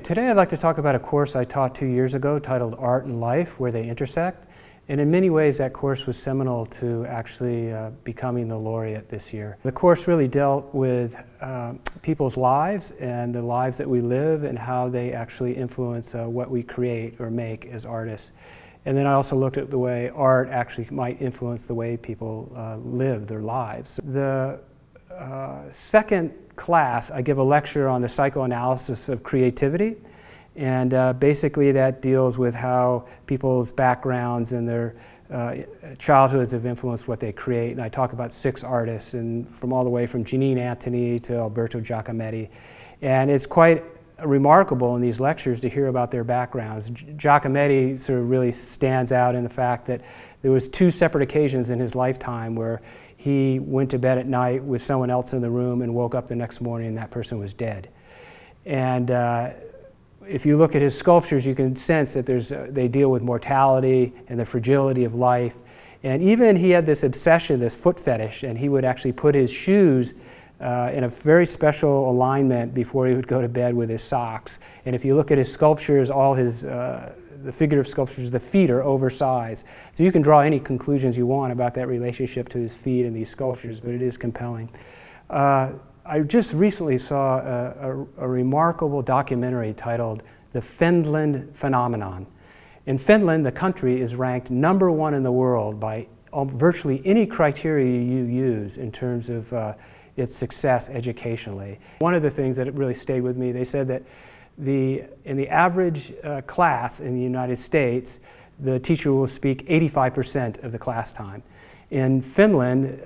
Today I'd like to talk about a course I taught 2 years ago titled Art and Life, Where They Intersect. And in many ways that course was seminal to actually becoming the laureate this year. The course really dealt with people's lives and the lives that we live and how they actually influence what we create or make as artists. And then I also looked at the way art actually might influence the way people live their lives. The second class, I give a lecture on the psychoanalysis of creativity, and basically that deals with how people's backgrounds and their childhoods have influenced what they create. And I talk about 6 artists, and from all the way from Janine Antony to Alberto Giacometti. And it's quite remarkable in these lectures to hear about their backgrounds. Giacometti sort of really stands out in the fact that there was 2 separate occasions in his lifetime where he went to bed at night with someone else in the room and woke up the next morning and that person was dead. And if you look at his sculptures, you can sense that they deal with mortality and the fragility of life. And even he had this obsession, this foot fetish, and he would actually put his shoes in a very special alignment before he would go to bed with his socks. And if you look at his sculptures, all his the figurative sculptures, the feet are oversized. So you can draw any conclusions you want about that relationship to his feet and these sculptures, but it is compelling. I just recently saw a remarkable documentary titled The Finland Phenomenon. In Finland, the country is ranked #1 in the world by virtually any criteria you use in terms of its success educationally. One of the things that really stayed with me, they said that in the average class in the United States, the teacher will speak 85% of the class time. In Finland,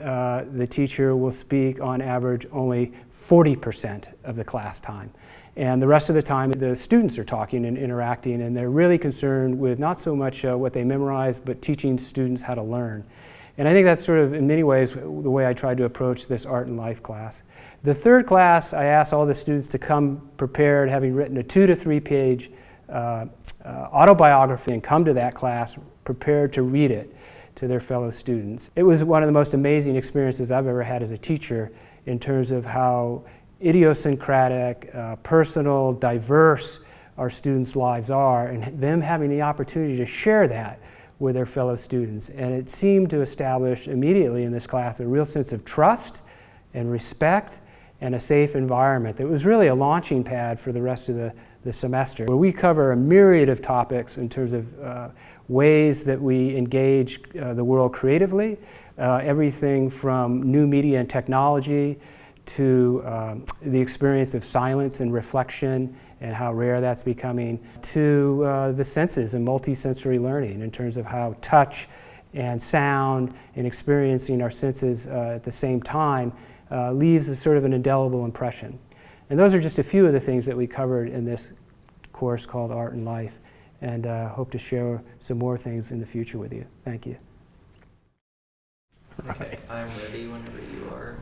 the teacher will speak on average only 40% of the class time. And the rest of the time, the students are talking and interacting, and they're really concerned with not so much what they memorize, but teaching students how to learn. And I think that's sort of, in many ways, the way I tried to approach this Art and Life class. The third class, I asked all the students to come prepared, having written a 2 to 3 page autobiography, and come to that class prepared to read it to their fellow students. It was one of the most amazing experiences I've ever had as a teacher in terms of how idiosyncratic, personal, diverse our students' lives are, and them having the opportunity to share that with their fellow students. And it seemed to establish immediately in this class a real sense of trust and respect and a safe environment. It was really a launching pad for the rest of the semester, where we cover a myriad of topics in terms of ways that we engage the world creatively, everything from new media and technology to the experience of silence and reflection and how rare that's becoming, to the senses and multisensory learning in terms of how touch and sound and experiencing our senses at the same time leaves a sort of an indelible impression. And those are just a few of the things that we covered in this course called Art and Life, and hope to share some more things in the future with you. Thank you. Okay, I'm ready whenever you are.